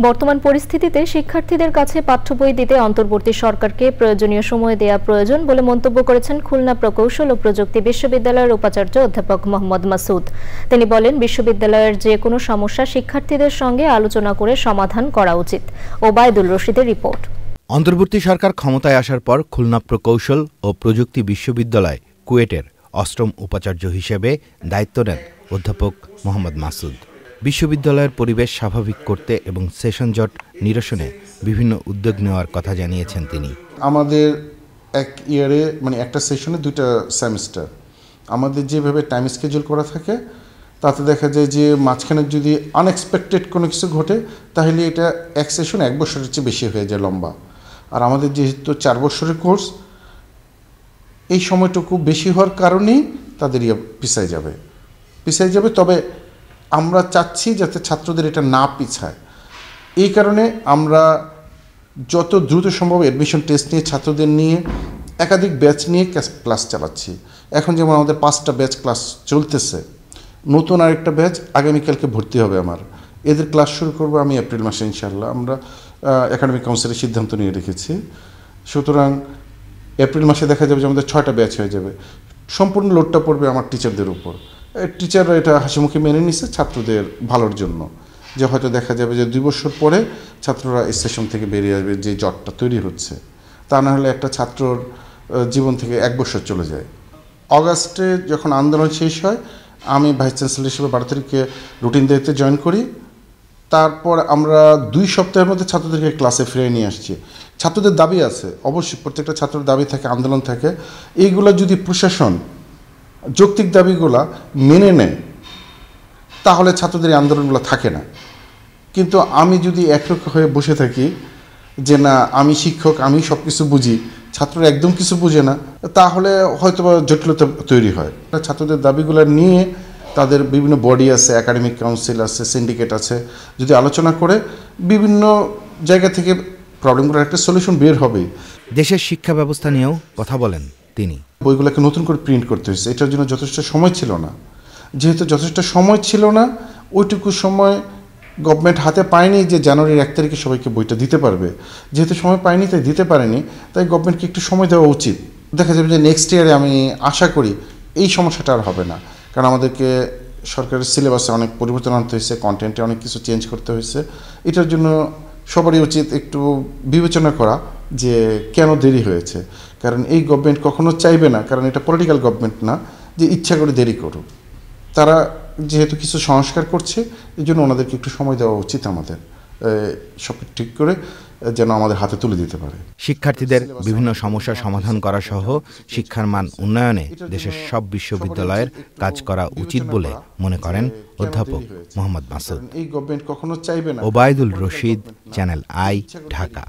বর্তমান পরিস্থিতিতে শিক্ষার্থীদের কাছে পাঠ্যবই দিতে অন্তর্বর্তী সরকারকে প্রয়োজনীয় সময় দেওয়া প্রয়োজন বলে মন্তব্য করেছেন খুলনা প্রকৌশল ও প্রযুক্তি বিশ্ববিদ্যালয়ের উপাচার্য অধ্যাপক মোহাম্মদ মাসুদ। তিনি বলেন, বিশ্ববিদ্যালয়ের যে কোনো সমস্যা শিক্ষার্থীদের সঙ্গে আলোচনা করে সমাধান করা উচিত। ওবায়দুল রশিদের রিপোর্ট। অন্তর্বর্তী সরকার ক্ষমতায় আসার পর খুলনা প্রকৌশল ও প্রযুক্তি বিশ্ববিদ্যালয় কুয়েটের অষ্টম উপাচার্য হিসেবে দায়িত্ব নেন অধ্যাপক মোহাম্মদ মাসুদ। বিশ্ববিদ্যালয়ের পরিবেশ স্বাভাবিক করতে এবং সেশন জট নিরসনে বিভিন্ন উদ্যোগ নেওয়ার কথা জানিয়েছেন তিনি। আমাদের এক ইয়ারে একটা সেশনে 2টা সেমিস্টার আমাদের যেভাবে টাইম স্কেজুল করা থাকে তাতে দেখা যায় যে মাঝখানে যদি আনএক্সপেক্টেড কোনো কিছু ঘটে তাহলে এটা এক সেশন 1 বছরের চেয়ে বেশি হয়ে যায় লম্বা। আর আমাদের যেহেতু 4 বছরের কোর্স, এই সময়টুকু বেশি হওয়ার কারণেই তাদের পিছায় যাবে। তবে আমরা চাচ্ছি যাতে ছাত্রদের এটা না পিছায়। এই কারণে আমরা যত দ্রুত সম্ভব অ্যাডমিশন টেস্ট নিয়ে ছাত্রদের নিয়ে একাধিক ব্যাচ নিয়ে ক্লাস চালাচ্ছি। এখন যেমন আমাদের 5টা ব্যাচ ক্লাস চলতেছে, নতুন আরেকটা ব্যাচ আগামীকালকে ভর্তি হবে আমার। এদের ক্লাস শুরু করবো আমি এপ্রিল মাসে ইনশাআল্লাহ। আমরা একাডেমিক কাউন্সিলের সিদ্ধান্ত নিয়ে রেখেছি। সুতরাং এপ্রিল মাসে দেখা যাবে যে আমাদের 6টা ব্যাচ হয়ে যাবে। সম্পূর্ণ লোডটা পড়বে আমার টিচারদের উপর। টিচাররা এটা হাসিমুখে মেনে নিচ্ছে ছাত্রদের ভালোর জন্য, যে হয়তো দেখা যাবে যে 2 বছর পরে ছাত্ররা এই সেশন থেকে বেরিয়ে আসবে, যে জটটা তৈরি হচ্ছে। তা না হলে একটা ছাত্রর জীবন থেকে 1 বছর চলে যায়। অগাস্টে যখন আন্দোলন শেষ হয়, আমি ভাইস চ্যান্সেলর হিসেবে 12 তারিখে রুটিন দায়িত্বে জয়েন করি। তারপর আমরা 2 সপ্তাহের মধ্যে ছাত্রদেরকে ক্লাসে ফিরিয়ে নিয়ে আসছি। ছাত্রদের দাবি আছে, অবশ্যই প্রত্যেকটা ছাত্রের দাবি থাকে, আন্দোলন থাকে। এইগুলো যদি প্রশাসন যৌক্তিক দাবিগুলা মেনে নেয় তাহলে ছাত্রদের আন্দোলনগুলো থাকে না। কিন্তু আমি যদি একরকম হয়ে বসে থাকি যে না আমি শিক্ষক, আমি সব কিছু বুঝি, ছাত্ররা একদম কিছু বুঝে না, তাহলে হয়তো জটিলতা তৈরি হয়। ছাত্রদের দাবিগুলো নিয়ে তাদের বিভিন্ন বডি আছে, একাডেমিক কাউন্সিল আছে, সিন্ডিকেট আছে, যদি আলোচনা করে বিভিন্ন জায়গা থেকে প্রবলেমগুলোর একটা সলিউশন বের হবে। দেশের শিক্ষা ব্যবস্থা নিয়েও কথা বলেন তিনি। বইগুলোকে নতুন করে প্রিন্ট করতে হয়েছে, এটার জন্য যথেষ্ট সময় ছিল না। যেহেতু যথেষ্ট সময় ছিল না, ওইটুকু সময় গভর্নমেন্ট হাতে পায়নি যে জানুয়ারির 1 তারিখে সবাইকে বইটা দিতে পারবে। যেহেতু সময় পায়নি, তাই দিতে পারেনি, তাই গভর্নমেন্টকে একটু সময় দেওয়া উচিত। দেখা যাবে যে নেক্সট ইয়ারে আমি আশা করি এই সমস্যাটা আর হবে না। কারণ আমাদেরকে সরকারের সিলেবাসে অনেক পরিবর্তন আনতে হয়েছে, কন্টেন্টে অনেক কিছু চেঞ্জ করতে হয়েছে। এটার জন্য সবারই উচিত একটু বিবেচনা করা যে কেন দেরি হয়েছে। কারণ এই গভর্নমেন্ট কখনো চাইবে না, কারণ এটা পলিটিক্যাল গভর্নমেন্ট না যে ইচ্ছা করে দেরি করুক। তারা যেহেতু কিছু সংস্কার করছে, এই জন্য ওনাদেরকে একটু সময় দেওয়া উচিত আমাদের, সব ঠিক করে যেন আমাদের হাতে তুলে দিতে পারে। শিক্ষার্থীদের বিভিন্ন সমস্যার সমাধান করা সহ শিক্ষার মান উন্নয়নে দেশের সব বিশ্ববিদ্যালয়ের কাজ করা উচিত বলে মনে করেন অধ্যাপক মোহাম্মদ মাসুদ। এই গভর্নমেন্ট কখনো চাইবে না। Obaidul Rashid, channel I, Dhaka.